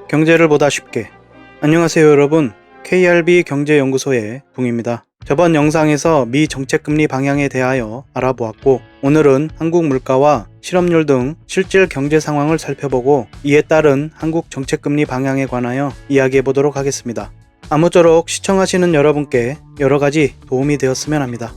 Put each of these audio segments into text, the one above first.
경제를 보다 쉽게. 안녕하세요 여러분, KRB 경제연구소의 붕입니다. 저번 영상에서 미 정책금리 방향에 대하여 알아보았고, 오늘은 한국 물가와 실업률 등 실질 경제 상황을 살펴보고 이에 따른 한국 정책금리 방향에 관하여 이야기해 보도록 하겠습니다. 아무쪼록 시청하시는 여러분께 여러가지 도움이 되었으면 합니다.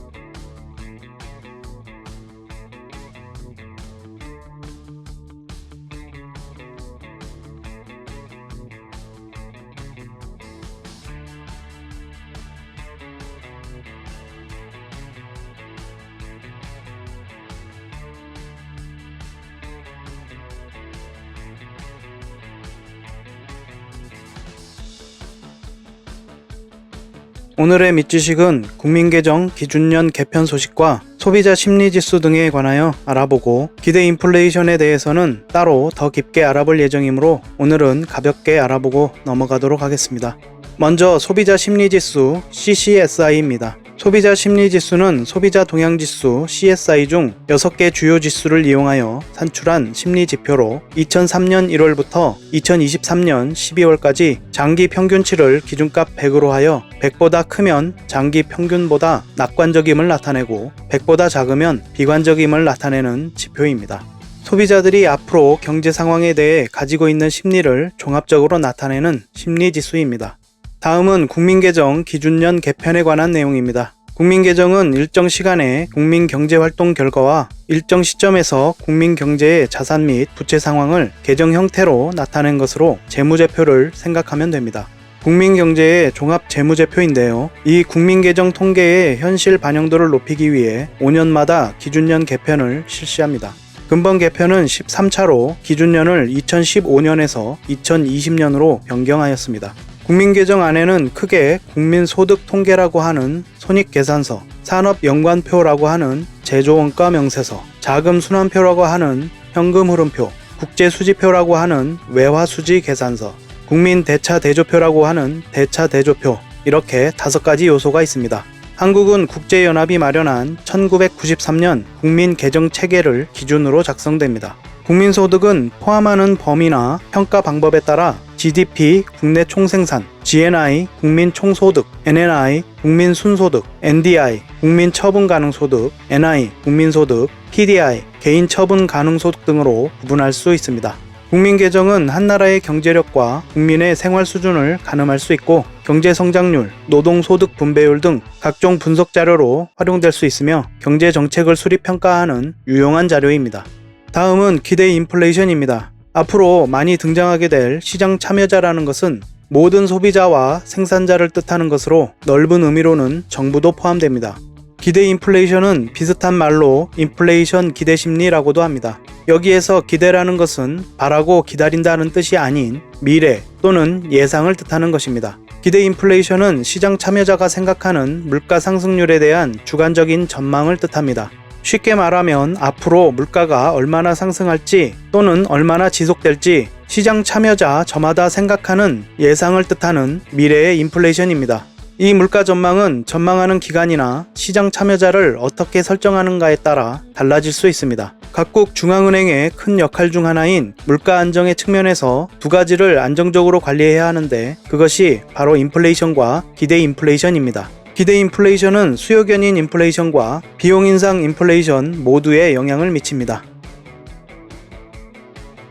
오늘의 밑지식은 국민계정 기준년 개편 소식과 소비자 심리지수 등에 관하여 알아보고, 기대 인플레이션에 대해서는 따로 더 깊게 알아볼 예정이므로 오늘은 가볍게 알아보고 넘어가도록 하겠습니다. 먼저 소비자 심리지수 CCSI입니다. 소비자 심리지수는 소비자 동향지수 CSI 중 6개 주요 지수를 이용하여 산출한 심리지표로 2003년 1월부터 2023년 12월까지 장기 평균치를 기준값 100으로 하여 100보다 크면 장기 평균보다 낙관적임을 나타내고 100보다 작으면 비관적임을 나타내는 지표입니다. 소비자들이 앞으로 경제 상황에 대해 가지고 있는 심리를 종합적으로 나타내는 심리지수입니다. 다음은 국민계정 기준년 개편에 관한 내용입니다. 국민계정은 일정 시간의 국민경제활동 결과와 일정 시점에서 국민경제의 자산 및 부채 상황을 계정 형태로 나타낸 것으로 재무제표를 생각하면 됩니다. 국민경제의 종합재무제표인데요. 이 국민계정 통계의 현실 반영도를 높이기 위해 5년마다 기준년 개편을 실시합니다. 근본 개편은 13차로 기준년을 2015년에서 2020년으로 변경하였습니다. 국민계정 안에는 크게 국민소득 통계라고 하는 손익계산서, 산업연관표라고 하는 제조원가 명세서, 자금순환표라고 하는 현금흐름표, 국제수지표라고 하는 외화수지계산서, 국민대차대조표라고 하는 대차대조표, 이렇게 5가지 요소가 있습니다. 한국은 국제연합이 마련한 1993년 국민계정체계를 기준으로 작성됩니다. 국민소득은 포함하는 범위나 평가 방법에 따라 GDP, 국내 총생산, GNI, 국민총소득, NNI, 국민순소득, NDI, 국민처분가능소득, NI, 국민소득, PDI, 개인처분가능소득 등으로 구분할 수 있습니다. 국민계정은 한 나라의 경제력과 국민의 생활 수준을 가늠할 수 있고, 경제성장률, 노동소득 분배율 등 각종 분석 자료로 활용될 수 있으며 경제정책을 수립평가하는 유용한 자료입니다. 다음은 기대 인플레이션입니다. 앞으로 많이 등장하게 될 시장 참여자라는 것은 모든 소비자와 생산자를 뜻하는 것으로 넓은 의미로는 정부도 포함됩니다. 기대 인플레이션은 비슷한 말로 인플레이션 기대 심리라고도 합니다. 여기에서 기대라는 것은 바라고 기다린다는 뜻이 아닌 미래 또는 예상을 뜻하는 것입니다. 기대 인플레이션은 시장 참여자가 생각하는 물가 상승률에 대한 주관적인 전망을 뜻합니다. 쉽게 말하면 앞으로 물가가 얼마나 상승할지 또는 얼마나 지속될지 시장 참여자 저마다 생각하는 예상을 뜻하는 미래의 인플레이션입니다. 이 물가 전망은 전망하는 기간이나 시장 참여자를 어떻게 설정하는가에 따라 달라질 수 있습니다. 각국 중앙은행의 큰 역할 중 하나인 물가 안정의 측면에서 2가지를 안정적으로 관리해야 하는데, 그것이 바로 인플레이션과 기대 인플레이션입니다. 기대 인플레이션은 수요 견인 인플레이션과 비용 인상 인플레이션 모두에 영향을 미칩니다.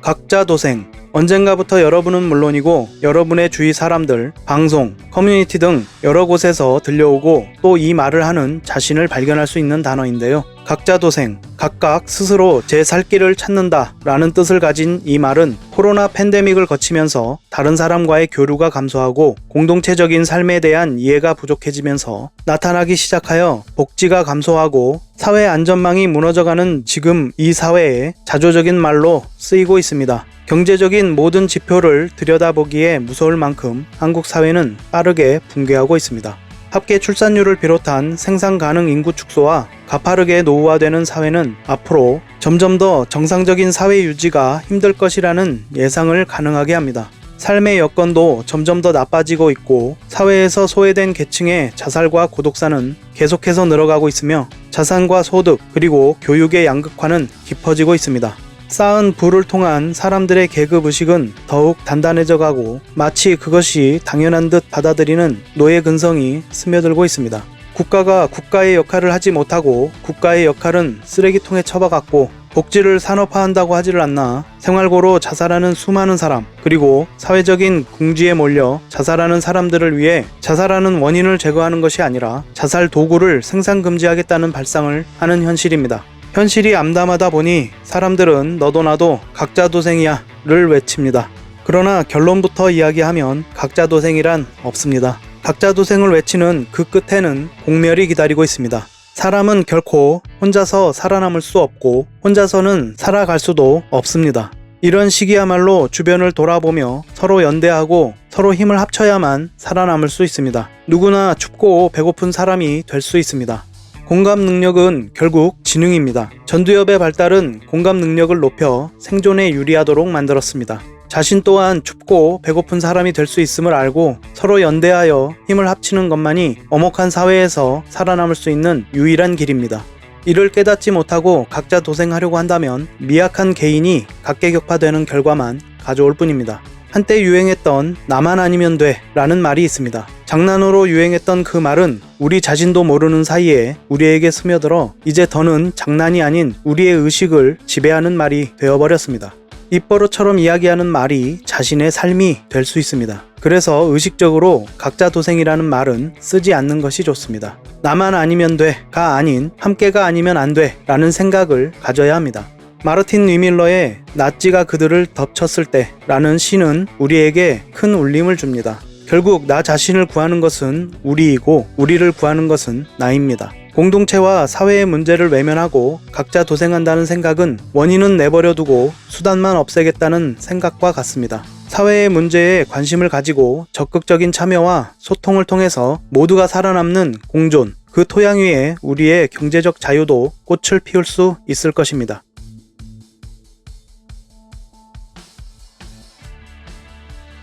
각자 도생. 언젠가부터 여러분은 물론이고 여러분의 주위 사람들, 방송, 커뮤니티 등 여러 곳에서 들려오고 또 이 말을 하는 자신을 발견할 수 있는 단어인데요. 각자 도생, 각각 스스로 제 살 길을 찾는다 라는 뜻을 가진 이 말은 코로나 팬데믹을 거치면서 다른 사람과의 교류가 감소하고 공동체적인 삶에 대한 이해가 부족해지면서 나타나기 시작하여 복지가 감소하고 사회 안전망이 무너져가는 지금 이 사회에 자조적인 말로 쓰이고 있습니다. 경제적인 모든 지표를 들여다보기에 무서울 만큼 한국 사회는 빠르게 붕괴하고 있습니다. 합계 출산율을 비롯한 생산 가능 인구 축소와 가파르게 노후화되는 사회는 앞으로 점점 더 정상적인 사회 유지가 힘들 것이라는 예상을 가능하게 합니다. 삶의 여건도 점점 더 나빠지고 있고 사회에서 소외된 계층의 자살과 고독사는 계속해서 늘어가고 있으며 자산과 소득 그리고 교육의 양극화는 깊어지고 있습니다. 쌓은 부를 통한 사람들의 계급의식은 더욱 단단해져 가고 마치 그것이 당연한 듯 받아들이는 노예 근성이 스며들고 있습니다. 국가가 국가의 역할을 하지 못하고 국가의 역할은 쓰레기통에 처박았고 복지를 산업화한다고 하지를 않나 생활고로 자살하는 수많은 사람 그리고 사회적인 궁지에 몰려 자살하는 사람들을 위해 자살하는 원인을 제거하는 것이 아니라 자살 도구를 생산 금지하겠다는 발상을 하는 현실입니다. 현실이 암담하다 보니 사람들은 너도 나도 각자도생이야 를 외칩니다. 그러나 결론부터 이야기하면 각자도생이란 없습니다. 각자도생을 외치는 그 끝에는 공멸이 기다리고 있습니다. 사람은 결코 혼자서 살아남을 수 없고 혼자서는 살아갈 수도 없습니다. 이런 시기야말로 주변을 돌아보며 서로 연대하고 서로 힘을 합쳐야만 살아남을 수 있습니다. 누구나 춥고 배고픈 사람이 될 수 있습니다. 공감 능력은 결국 지능입니다. 전두엽의 발달은 공감 능력을 높여 생존에 유리하도록 만들었습니다. 자신 또한 춥고 배고픈 사람이 될 수 있음을 알고 서로 연대하여 힘을 합치는 것만이 엄혹한 사회에서 살아남을 수 있는 유일한 길입니다. 이를 깨닫지 못하고 각자 도생하려고 한다면 미약한 개인이 각계격파되는 결과만 가져올 뿐입니다. 한때 유행했던 나만 아니면 돼 라는 말이 있습니다. 장난으로 유행했던 그 말은 우리 자신도 모르는 사이에 우리에게 스며들어 이제 더는 장난이 아닌 우리의 의식을 지배하는 말이 되어버렸습니다. 입버릇처럼 이야기하는 말이 자신의 삶이 될 수 있습니다. 그래서 의식적으로 각자도생이라는 말은 쓰지 않는 것이 좋습니다. 나만 아니면 돼가 아닌 함께가 아니면 안 돼라는 생각을 가져야 합니다. 마르틴 리밀러의 나치가 그들을 덮쳤을 때라는 시는 우리에게 큰 울림을 줍니다. 결국 나 자신을 구하는 것은 우리이고 우리를 구하는 것은 나입니다. 공동체와 사회의 문제를 외면하고 각자 도생한다는 생각은 원인은 내버려두고 수단만 없애겠다는 생각과 같습니다. 사회의 문제에 관심을 가지고 적극적인 참여와 소통을 통해서 모두가 살아남는 공존, 그 토양 위에 우리의 경제적 자유도 꽃을 피울 수 있을 것입니다.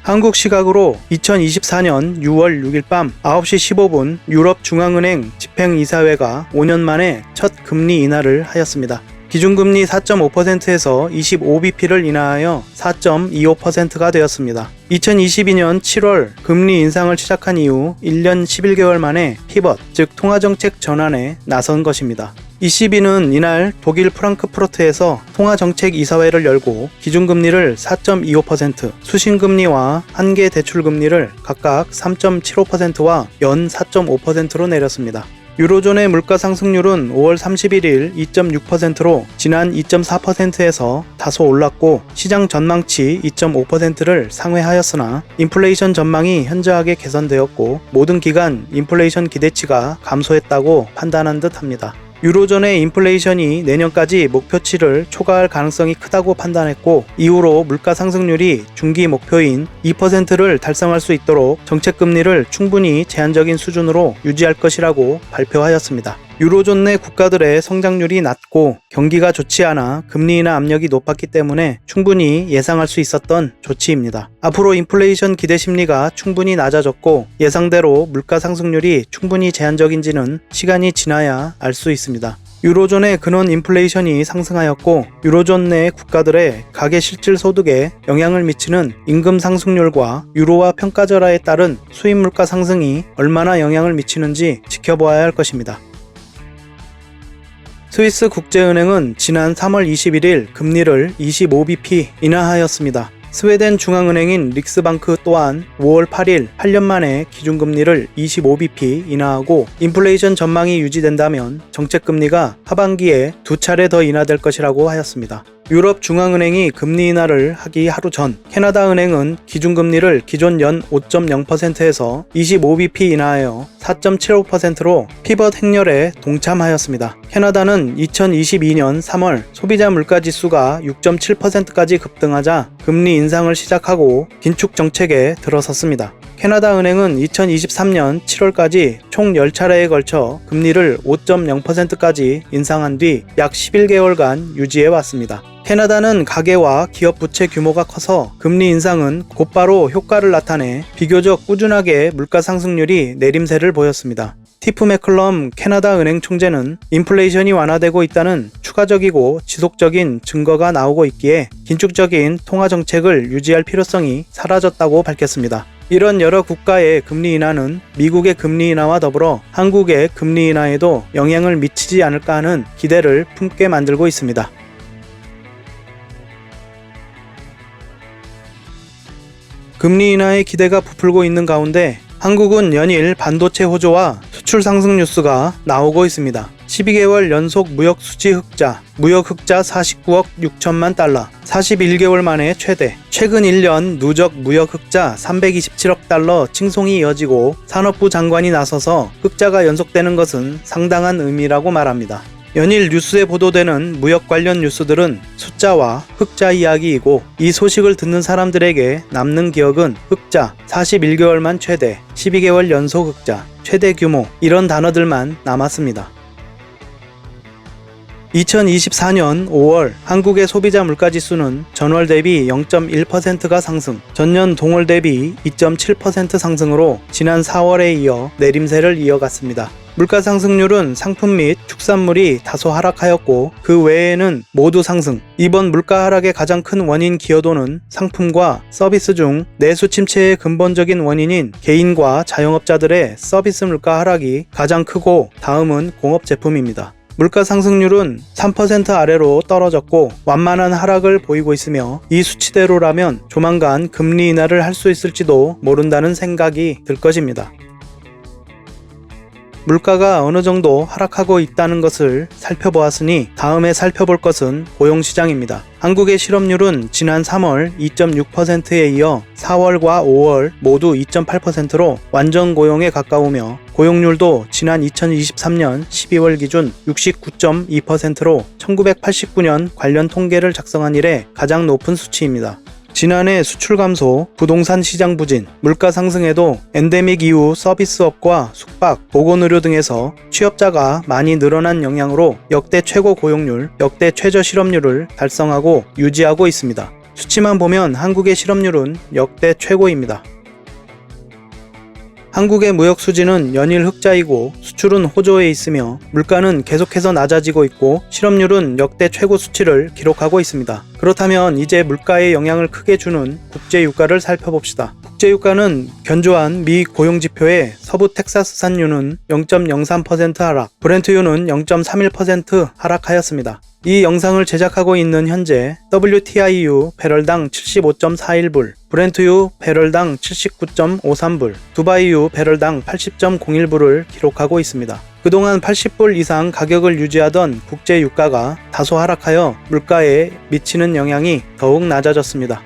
한국 시각으로 2024년 6월 6일 밤 9시 15분 유럽중앙은행 집행이사회가 5년 만에 첫 금리 인하를 하였습니다. 기준금리 4.5%에서 25bp를 인하하여 4.25%가 되었습니다. 2022년 7월 금리 인상을 시작한 이후 1년 11개월 만에 피벗, 즉 통화정책 전환에 나선 것입니다. ECB는 이날 독일 프랑크푸르트에서 통화정책이사회를 열고 기준금리를 4.25%, 수신금리와 한계 대출금리를 각각 3.75%와 연 4.5%로 내렸습니다. 유로존의 물가 상승률은 5월 31일 2.6%로 지난 2.4%에서 다소 올랐고 시장 전망치 2.5%를 상회하였으나 인플레이션 전망이 현저하게 개선되었고 모든 기간 인플레이션 기대치가 감소했다고 판단한 듯합니다. 유로존의 인플레이션이 내년까지 목표치를 초과할 가능성이 크다고 판단했고 이후로 물가 상승률이 중기 목표인 2%를 달성할 수 있도록 정책금리를 충분히 제한적인 수준으로 유지할 것이라고 발표하였습니다. 유로존 내 국가들의 성장률이 낮고 경기가 좋지 않아 금리 인하 압력이 높았기 때문에 충분히 예상할 수 있었던 조치입니다. 앞으로 인플레이션 기대 심리가 충분히 낮아졌고 예상대로 물가 상승률이 충분히 제한적인지는 시간이 지나야 알 수 있습니다. 유로존의 근원 인플레이션이 상승하였고 유로존 내 국가들의 가계 실질 소득에 영향을 미치는 임금 상승률과 유로화 평가절하에 따른 수입 물가 상승이 얼마나 영향을 미치는지 지켜보아야 할 것입니다. 스위스 국제은행은 지난 3월 21일 금리를 25bp 인하하였습니다. 스웨덴 중앙은행인 릭스방크 또한 5월 8일 8년 만에 기준금리를 25bp 인하하고 인플레이션 전망이 유지된다면 정책금리가 하반기에 2차례 더 인하될 것이라고 하였습니다. 유럽 중앙은행이 금리 인하를 하기 하루 전 캐나다 은행은 기준금리를 기존 연 5.0%에서 25bp 인하하여 4.75%로 피벗 행렬에 동참하였습니다. 캐나다는 2022년 3월 소비자 물가지수가 6.7%까지 급등하자 금리 인상을 시작하고 긴축 정책에 들어섰습니다. 캐나다 은행은 2023년 7월까지 총 10차례에 걸쳐 금리를 5.0%까지 인상한 뒤 약 11개월간 유지해 왔습니다. 캐나다는 가계와 기업 부채 규모가 커서 금리 인상은 곧바로 효과를 나타내 비교적 꾸준하게 물가 상승률이 내림세를 보였습니다. 티프 맥클럼 캐나다 은행 총재는 인플레이션이 완화되고 있다는 추가적이고 지속적인 증거가 나오고 있기에 긴축적인 통화 정책을 유지할 필요성이 사라졌다고 밝혔습니다. 이런 여러 국가의 금리 인하는 미국의 금리 인하와 더불어 한국의 금리 인하에도 영향을 미치지 않을까 하는 기대를 품게 만들고 있습니다. 금리 인하의 기대가 부풀고 있는 가운데 한국은 연일 반도체 호조와 수출 상승 뉴스가 나오고 있습니다. 12개월 연속 무역 수지 흑자, 무역 흑자 49억 6천만 달러, 41개월 만에 최대, 최근 1년 누적 무역 흑자 327억 달러 칭송이 이어지고 산업부 장관이 나서서 흑자가 연속되는 것은 상당한 의미라고 말합니다. 연일 뉴스에 보도되는 무역 관련 뉴스들은 숫자와 흑자 이야기이고 이 소식을 듣는 사람들에게 남는 기억은 흑자, 41개월만 최대, 12개월 연속 흑자, 최대 규모 이런 단어들만 남았습니다. 2024년 5월 한국의 소비자 물가지수는 전월 대비 0.1%가 상승, 전년 동월 대비 2.7% 상승으로 지난 4월에 이어 내림세를 이어갔습니다. 물가 상승률은 상품 및 축산물이 다소 하락하였고 그 외에는 모두 상승. 이번 물가 하락의 가장 큰 원인 기여도는 상품과 서비스 중 내수 침체의 근본적인 원인인 개인과 자영업자들의 서비스 물가 하락이 가장 크고 다음은 공업 제품입니다. 물가 상승률은 3% 아래로 떨어졌고 완만한 하락을 보이고 있으며 이 수치대로라면 조만간 금리 인하를 할 수 있을지도 모른다는 생각이 들 것입니다. 물가가 어느 정도 하락하고 있다는 것을 살펴보았으니 다음에 살펴볼 것은 고용시장입니다. 한국의 실업률은 지난 3월 2.6%에 이어 4월과 5월 모두 2.8%로 완전 고용에 가까우며 고용률도 지난 2023년 12월 기준 69.2%로 1989년 관련 통계를 작성한 이래 가장 높은 수치입니다. 지난해 수출 감소, 부동산 시장 부진, 물가 상승에도 엔데믹 이후 서비스업과 숙박, 보건의료 등에서 취업자가 많이 늘어난 영향으로 역대 최고 고용률, 역대 최저 실업률을 달성하고 유지하고 있습니다. 수치만 보면 한국의 실업률은 역대 최고입니다. 한국의 무역 수지는 연일 흑자이고 수출은 호조에 있으며 물가는 계속해서 낮아지고 있고 실업률은 역대 최고 수치를 기록하고 있습니다. 그렇다면 이제 물가에 영향을 크게 주는 국제유가를 살펴봅시다. 국제유가는 견조한 미 고용지표의 서부 텍사스 산유는 0.03% 하락, 브렌트유는 0.31% 하락하였습니다. 이 영상을 제작하고 있는 현재 WTI유 배럴당 75.41불, 브렌트유 배럴당 79.53불, 두바이유 배럴당 80.01불을 기록하고 있습니다. 그동안 80불 이상 가격을 유지하던 국제유가가 다소 하락하여 물가에 미치는 영향이 더욱 낮아졌습니다.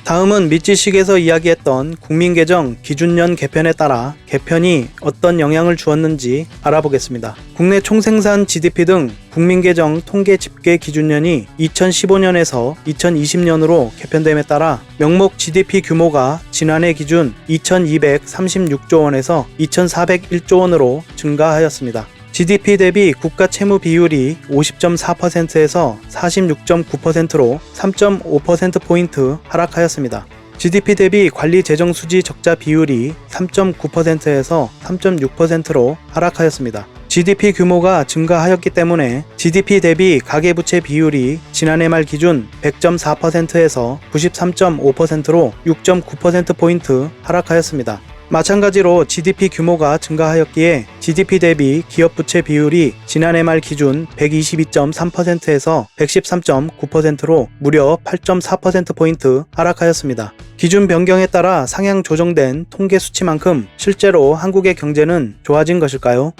다음은 미찌식에서 이야기했던 국민계정 기준년 개편에 따라 개편이 어떤 영향을 주었는지 알아보겠습니다. 국내 총생산 GDP 등 국민계정 통계 집계 기준년이 2015년에서 2020년으로 개편됨에 따라 명목 GDP 규모가 지난해 기준 2236조 원에서 2401조 원으로 증가하였습니다. GDP 대비 국가 채무 비율이 50.4%에서 46.9%로 3.5%포인트 하락하였습니다. GDP 대비 관리 재정 수지 적자 비율이 3.9%에서 3.6%로 하락하였습니다. GDP 규모가 증가하였기 때문에 GDP 대비 가계부채 비율이 지난해 말 기준 100.4%에서 93.5%로 6.9%포인트 하락하였습니다. 마찬가지로 GDP 규모가 증가하였기에 GDP 대비 기업부채 비율이 지난해 말 기준 122.3%에서 113.9%로 무려 8.4%포인트 하락하였습니다. 기준 변경에 따라 상향 조정된 통계 수치만큼 실제로 한국의 경제는 좋아진 것일까요?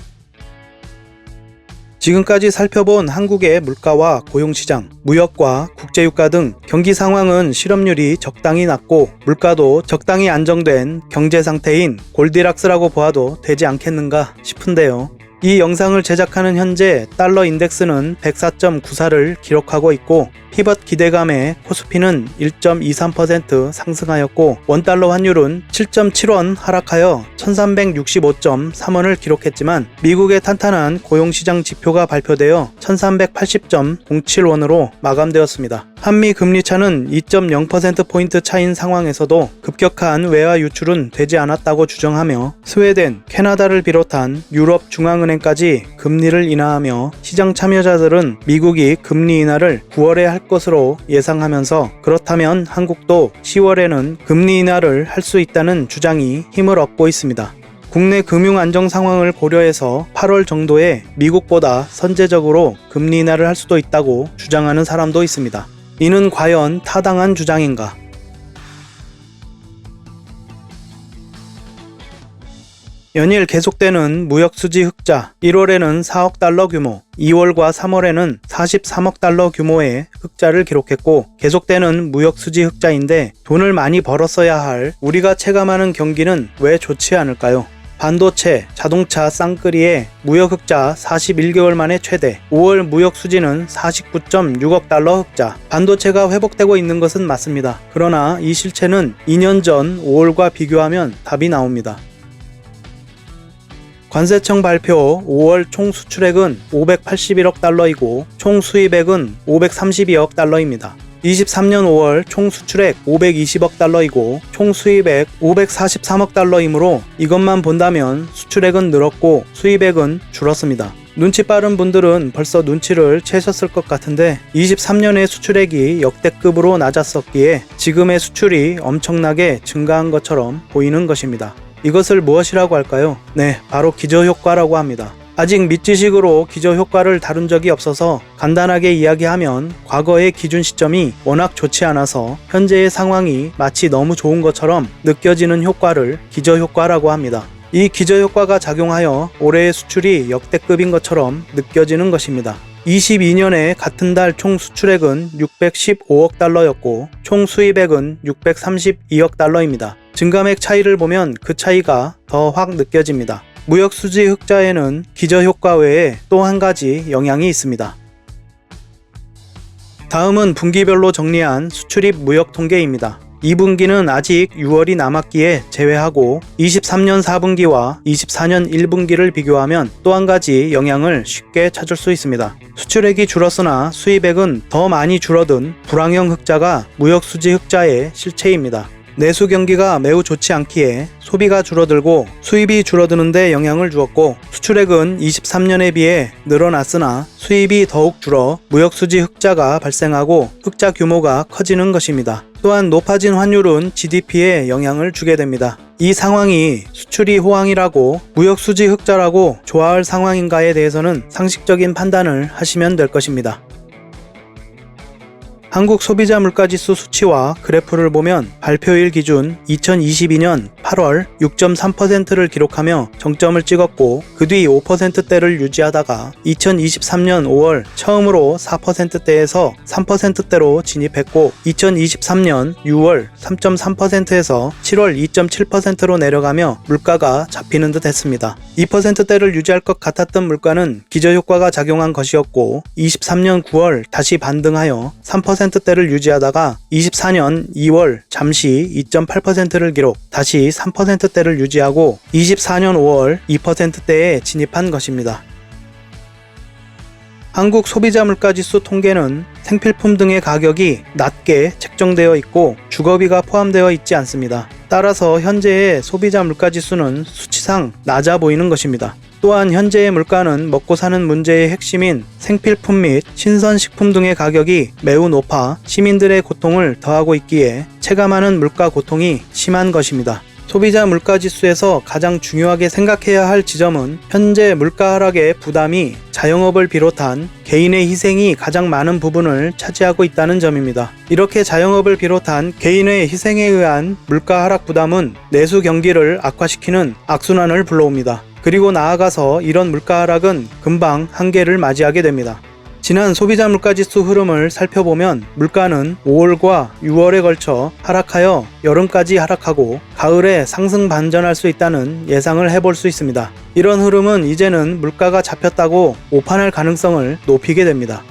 지금까지 살펴본 한국의 물가와 고용시장, 무역과 국제유가 등 경기 상황은 실업률이 적당히 낮고 물가도 적당히 안정된 경제 상태인 골디락스라고 보아도 되지 않겠는가 싶은데요. 이 영상을 제작하는 현재 달러 인덱스는 104.94를 기록하고 있고 피벗 기대감에 코스피는 1.23% 상승하였고 원달러 환율은 7.7원 하락하여 1365.3원을 기록했지만 미국의 탄탄한 고용시장 지표가 발표되어 1380.07원으로 마감되었습니다. 한미 금리차는 2.0%포인트 차인 상황에서도 급격한 외화 유출은 되지 않았다고 주장하며 스웨덴, 캐나다를 비롯한 유럽 중앙은행까지 금리를 인하하며 시장 참여자들은 미국이 금리 인하를 9월에 할 것으로 예상하면서 그렇다면 한국도 10월에는 금리 인하를 할 수 있다는 주장이 힘을 얻고 있습니다. 국내 금융 안정 상황을 고려해서 8월 정도에 미국보다 선제적으로 금리 인하를 할 수도 있다고 주장하는 사람도 있습니다. 이는 과연 타당한 주장인가? 연일 계속되는 무역수지 흑자, 1월에는 4억 달러 규모, 2월과 3월에는 43억 달러 규모의 흑자를 기록했고 계속되는 무역수지 흑자인데 돈을 많이 벌었어야 할 우리가 체감하는 경기는 왜 좋지 않을까요? 반도체, 자동차 쌍끌이의 무역 흑자 41개월 만에 최대, 5월 무역 수지는 49.6억 달러 흑자. 반도체가 회복되고 있는 것은 맞습니다. 그러나 이 실체는 2년 전 5월과 비교하면 답이 나옵니다. 관세청 발표 5월 총 수출액은 581억 달러이고 총 수입액은 532억 달러입니다. 23년 5월 총 수출액 520억 달러이고 총 수입액 543억 달러이므로 이것만 본다면 수출액은 늘었고 수입액은 줄었습니다. 눈치 빠른 분들은 벌써 눈치를 채셨을 것 같은데 23년의 수출액이 역대급으로 낮았었기에 지금의 수출이 엄청나게 증가한 것처럼 보이는 것입니다. 이것을 무엇이라고 할까요? 네, 바로 기저효과라고 합니다. 아직 밑지식으로 기저효과를 다룬 적이 없어서 간단하게 이야기하면 과거의 기준 시점이 워낙 좋지 않아서 현재의 상황이 마치 너무 좋은 것처럼 느껴지는 효과를 기저효과라고 합니다. 이 기저효과가 작용하여 올해의 수출이 역대급인 것처럼 느껴지는 것입니다. 22년에 같은 달 총 수출액은 615억 달러였고 총 수입액은 632억 달러입니다. 증감액 차이를 보면 그 차이가 더 확 느껴집니다. 무역수지 흑자에는 기저효과 외에 또 한 가지 영향이 있습니다. 다음은 분기별로 정리한 수출입 무역 통계입니다. 2분기는 아직 6월이 남았기에 제외하고 23년 4분기와 24년 1분기를 비교하면 또 한 가지 영향을 쉽게 찾을 수 있습니다. 수출액이 줄었으나 수입액은 더 많이 줄어든 불황형 흑자가 무역수지 흑자의 실체입니다. 내수 경기가 매우 좋지 않기에 소비가 줄어들고 수입이 줄어드는 데 영향을 주었고 수출액은 23년에 비해 늘어났으나 수입이 더욱 줄어 무역수지 흑자가 발생하고 흑자 규모가 커지는 것입니다. 또한 높아진 환율은 GDP에 영향을 주게 됩니다. 이 상황이 수출이 호황이라고 무역수지 흑자라고 좋아할 상황인가에 대해서는 상식적인 판단을 하시면 될 것입니다. 한국 소비자 물가지수 수치와 그래프를 보면 발표일 기준 2022년 8월 6.3%를 기록하며 정점을 찍었고 그 뒤 5%대를 유지하다가 2023년 5월 처음으로 4%대에서 3%대로 진입했고 2023년 6월 3.3%에서 7월 2.7%로 내려가며 물가가 잡히는 듯 했습니다. 2%대를 유지할 것 같았던 물가는 기저효과가 작용한 것이었고 23년 9월 다시 반등하여 3%대를 유지하다가 24년 2월 잠시 2.8%를 기록, 다시 3%대를 유지하고 24년 5월 2%대에 진입한 것입니다. 한국 소비자 물가지수 통계는 생필품 등의 가격이 낮게 책정되어 있고 주거비가 포함되어 있지 않습니다. 따라서 현재의 소비자 물가지수는 수치상 낮아 보이는 것입니다. 또한 현재의 물가는 먹고 사는 문제의 핵심인 생필품 및 신선식품 등의 가격이 매우 높아 시민들의 고통을 더하고 있기에 체감하는 물가 고통이 심한 것입니다. 소비자 물가지수에서 가장 중요하게 생각해야 할 지점은 현재 물가 하락의 부담이 자영업을 비롯한 개인의 희생이 가장 많은 부분을 차지하고 있다는 점입니다. 이렇게 자영업을 비롯한 개인의 희생에 의한 물가 하락 부담은 내수 경기를 악화시키는 악순환을 불러옵니다. 그리고 나아가서 이런 물가 하락은 금방 한계를 맞이하게 됩니다. 지난 소비자 물가지수 흐름을 살펴보면 물가는 5월과 6월에 걸쳐 하락하여 여름까지 하락하고 가을에 상승 반전할 수 있다는 예상을 해볼 수 있습니다. 이런 흐름은 이제는 물가가 잡혔다고 오판할 가능성을 높이게 됩니다.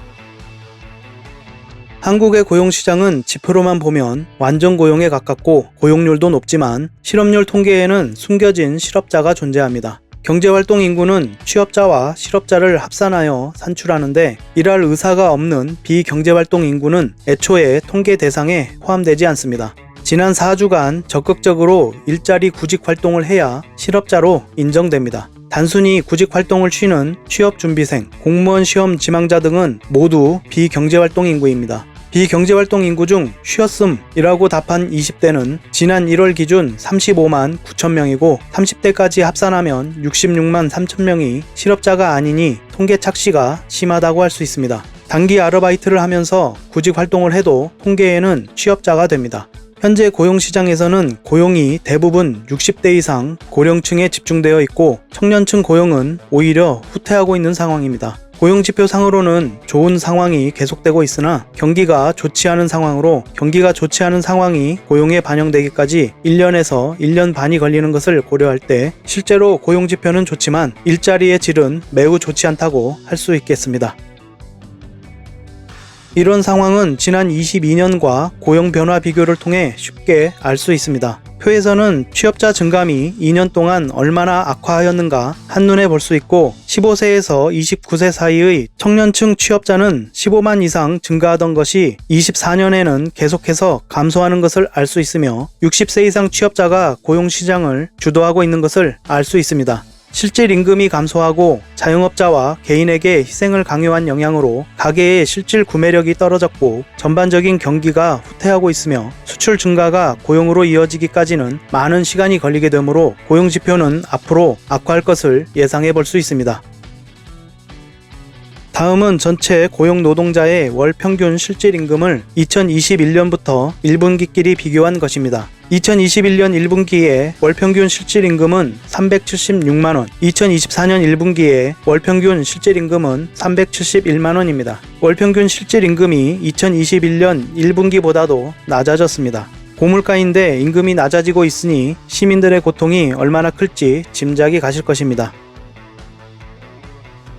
한국의 고용시장은 지표로만 보면 완전 고용에 가깝고 고용률도 높지만 실업률 통계에는 숨겨진 실업자가 존재합니다. 경제활동 인구는 취업자와 실업자를 합산하여 산출하는데 일할 의사가 없는 비경제활동 인구는 애초에 통계 대상에 포함되지 않습니다. 지난 4주간 적극적으로 일자리 구직 활동을 해야 실업자로 인정됩니다. 단순히 구직 활동을 쉬는 취업준비생, 공무원 시험 지망자 등은 모두 비경제활동 인구입니다. 비경제활동 인구 중 쉬었음이라고 답한 20대는 지난 1월 기준 35만 9천 명이고 30대까지 합산하면 66만 3천 명이 실업자가 아니니 통계 착시가 심하다고 할 수 있습니다. 단기 아르바이트를 하면서 구직 활동을 해도 통계에는 취업자가 됩니다. 현재 고용시장에서는 고용이 대부분 60대 이상 고령층에 집중되어 있고 청년층 고용은 오히려 후퇴하고 있는 상황입니다. 고용지표상으로는 좋은 상황이 계속되고 있으나 경기가 좋지 않은 상황이 고용에 반영되기까지 1년에서 1년 반이 걸리는 것을 고려할 때 실제로 고용지표는 좋지만 일자리의 질은 매우 좋지 않다고 할 수 있겠습니다. 이런 상황은 지난 22년과 고용 변화 비교를 통해 쉽게 알 수 있습니다. 표에서는 취업자 증감이 2년 동안 얼마나 악화하였는가 한눈에 볼 수 있고 15세에서 29세 사이의 청년층 취업자는 15만 이상 증가하던 것이 24년에는 계속해서 감소하는 것을 알 수 있으며 60세 이상 취업자가 고용시장을 주도하고 있는 것을 알 수 있습니다. 실질 임금이 감소하고 자영업자와 개인에게 희생을 강요한 영향으로 가계의 실질 구매력이 떨어졌고 전반적인 경기가 후퇴하고 있으며 수출 증가가 고용으로 이어지기까지는 많은 시간이 걸리게 되므로 고용지표는 앞으로 악화할 것을 예상해 볼 수 있습니다. 다음은 전체 고용 노동자의 월 평균 실질 임금을 2021년부터 1분기끼리 비교한 것입니다. 2021년 1분기에 월평균 실질임금은 376만원, 2024년 1분기에 월평균 실질임금은 371만원입니다. 월평균 실질임금이 2021년 1분기보다도 낮아졌습니다. 고물가인데 임금이 낮아지고 있으니 시민들의 고통이 얼마나 클지 짐작이 가실 것입니다.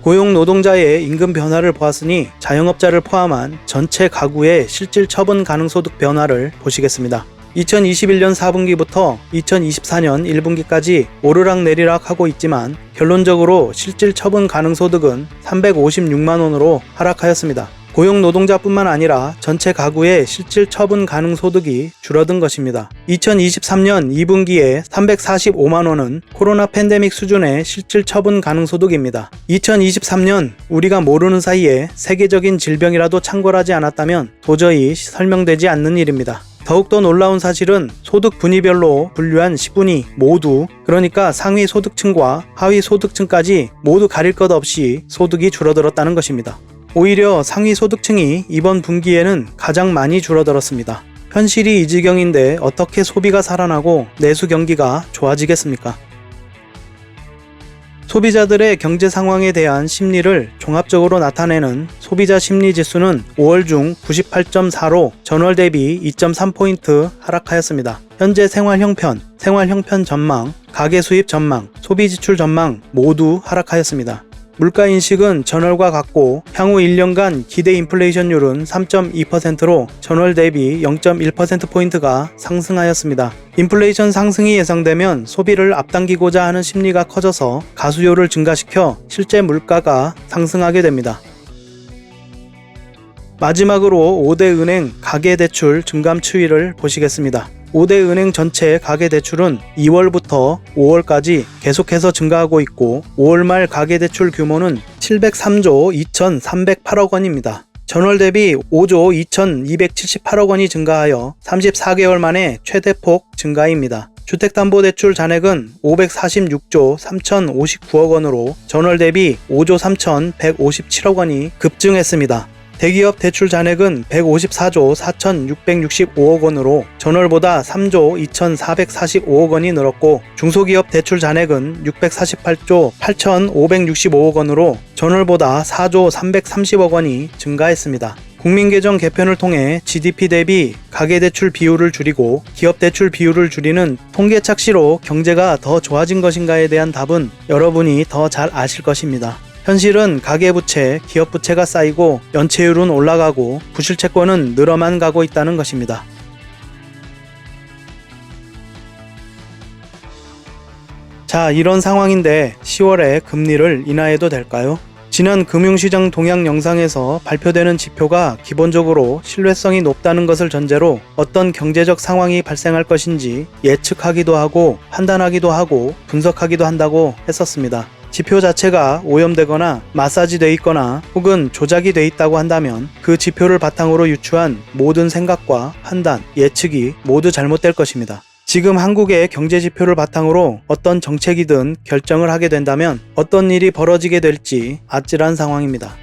고용 노동자의 임금 변화를 보았으니 자영업자를 포함한 전체 가구의 실질 처분 가능 소득 변화를 보시겠습니다. 2021년 4분기부터 2024년 1분기까지 오르락 내리락 하고 있지만 결론적으로 실질 처분 가능 소득은 356만원으로 하락하였습니다. 고용 노동자뿐만 아니라 전체 가구의 실질 처분 가능 소득이 줄어든 것입니다. 2023년 2분기에 345만원은 코로나 팬데믹 수준의 실질 처분 가능 소득입니다. 2023년 우리가 모르는 사이에 세계적인 질병이라도 창궐하지 않았다면 도저히 설명되지 않는 일입니다. 더욱더 놀라운 사실은 소득 분위별로 분류한 10분위 모두, 그러니까 상위 소득층과 하위 소득층까지 모두 가릴 것 없이 소득이 줄어들었다는 것입니다. 오히려 상위 소득층이 이번 분기에는 가장 많이 줄어들었습니다. 현실이 이 지경인데 어떻게 소비가 살아나고 내수 경기가 좋아지겠습니까? 소비자들의 경제 상황에 대한 심리를 종합적으로 나타내는 소비자 심리 지수는 5월 중 98.4로 전월 대비 2.3포인트 하락하였습니다. 현재 생활 형편 전망, 가계 수입 전망, 소비 지출 전망 모두 하락하였습니다. 물가 인식은 전월과 같고 향후 1년간 기대 인플레이션율은 3.2%로 전월 대비 0.1%포인트가 상승하였습니다. 인플레이션 상승이 예상되면 소비를 앞당기고자 하는 심리가 커져서 가수요를 증가시켜 실제 물가가 상승하게 됩니다. 마지막으로 5대 은행 가계대출 증감 추이를 보시겠습니다. 5대 은행 전체 가계대출은 2월부터 5월까지 계속해서 증가하고 있고 5월 말 가계대출 규모는 703조 2,308억 원입니다. 전월 대비 5조 2,278억 원이 증가하여 34개월 만에 최대폭 증가입니다. 주택담보대출 잔액은 546조 3,059억 원으로 전월 대비 5조 3,157억 원이 급증했습니다. 대기업 대출 잔액은 154조 4,665억 원으로 전월보다 3조 2,445억 원이 늘었고 중소기업 대출 잔액은 648조 8,565억 원으로 전월보다 4조 330억 원이 증가했습니다. 국민계정 개편을 통해 GDP 대비 가계대출 비율을 줄이고 기업대출 비율을 줄이는 통계착시로 경제가 더 좋아진 것인가에 대한 답은 여러분이 더 잘 아실 것입니다. 현실은 가계부채, 기업부채가 쌓이고 연체율은 올라가고 부실채권은 늘어만 가고 있다는 것입니다. 자, 이런 상황인데 10월에 금리를 인하해도 될까요? 지난 금융시장 동향 영상에서 발표되는 지표가 기본적으로 신뢰성이 높다는 것을 전제로 어떤 경제적 상황이 발생할 것인지 예측하기도 하고 판단하기도 하고 분석하기도 한다고 했었습니다. 지표 자체가 오염되거나 마사지돼 있거나 혹은 조작이 돼 있다고 한다면 그 지표를 바탕으로 유추한 모든 생각과 판단, 예측이 모두 잘못될 것입니다. 지금 한국의 경제지표를 바탕으로 어떤 정책이든 결정을 하게 된다면 어떤 일이 벌어지게 될지 아찔한 상황입니다.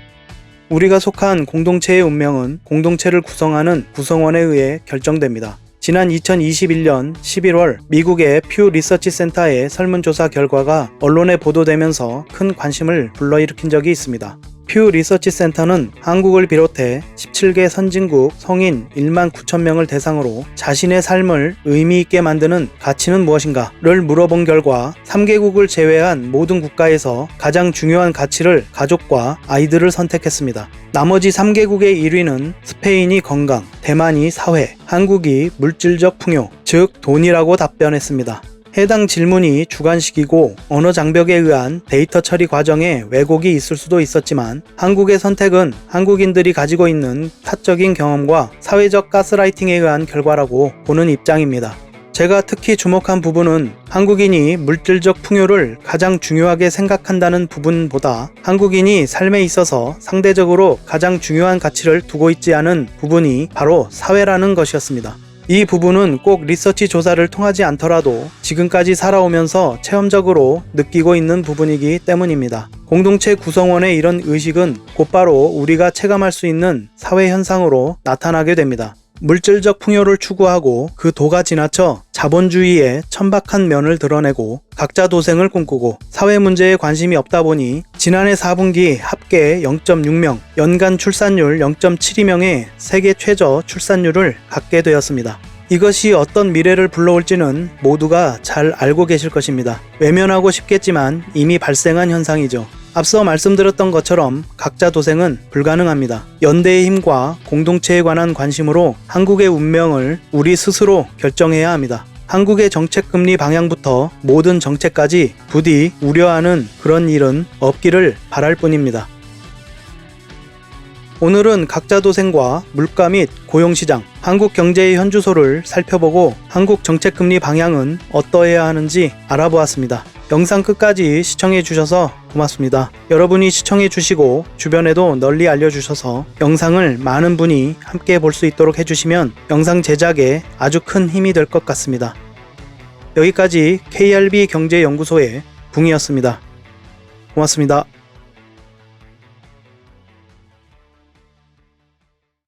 우리가 속한 공동체의 운명은 공동체를 구성하는 구성원에 의해 결정됩니다. 지난 2021년 11월 미국의 퓨 리서치 센터의 설문조사 결과가 언론에 보도되면서 큰 관심을 불러일으킨 적이 있습니다. 퓨 리서치 센터는 한국을 비롯해 17개 선진국 성인 1만 9천 명을 대상으로 자신의 삶을 의미있게 만드는 가치는 무엇인가를 물어본 결과 3개국을 제외한 모든 국가에서 가장 중요한 가치를 가족과 아이들을 선택했습니다. 나머지 3개국의 1위는 스페인이 건강, 대만이 사회, 한국이 물질적 풍요, 즉 돈이라고 답변했습니다. 해당 질문이 주관식이고 언어 장벽에 의한 데이터 처리 과정에 왜곡이 있을 수도 있었지만 한국의 선택은 한국인들이 가지고 있는 사적인 경험과 사회적 가스라이팅에 의한 결과라고 보는 입장입니다. 제가 특히 주목한 부분은 한국인이 물질적 풍요를 가장 중요하게 생각한다는 부분보다 한국인이 삶에 있어서 상대적으로 가장 중요한 가치를 두고 있지 않은 부분이 바로 사회라는 것이었습니다. 이 부분은 꼭 리서치 조사를 통하지 않더라도 지금까지 살아오면서 체험적으로 느끼고 있는 부분이기 때문입니다. 공동체 구성원의 이런 의식은 곧바로 우리가 체감할 수 있는 사회 현상으로 나타나게 됩니다. 물질적 풍요를 추구하고 그 도가 지나쳐 자본주의의 천박한 면을 드러내고 각자 도생을 꿈꾸고 사회 문제에 관심이 없다 보니 지난해 4분기 합계 0.6명, 연간 출산율 0.72명의 세계 최저 출산율을 갖게 되었습니다. 이것이 어떤 미래를 불러올지는 모두가 잘 알고 계실 것입니다. 외면하고 싶겠지만 이미 발생한 현상이죠. 앞서 말씀드렸던 것처럼 각자 도생은 불가능합니다. 연대의 힘과 공동체에 관한 관심으로 한국의 운명을 우리 스스로 결정해야 합니다. 한국의 정책 금리 방향부터 모든 정책까지 부디 우려하는 그런 일은 없기를 바랄 뿐입니다. 오늘은 각자 도생과 물가 및 고용시장, 한국 경제의 현주소를 살펴보고 한국 정책금리 방향은 어떠해야 하는지 알아보았습니다. 영상 끝까지 시청해주셔서 고맙습니다. 여러분이 시청해주시고 주변에도 널리 알려주셔서 영상을 많은 분이 함께 볼 수 있도록 해주시면 영상 제작에 아주 큰 힘이 될 것 같습니다. 여기까지 KRB 경제연구소의 붕이었습니다. 고맙습니다.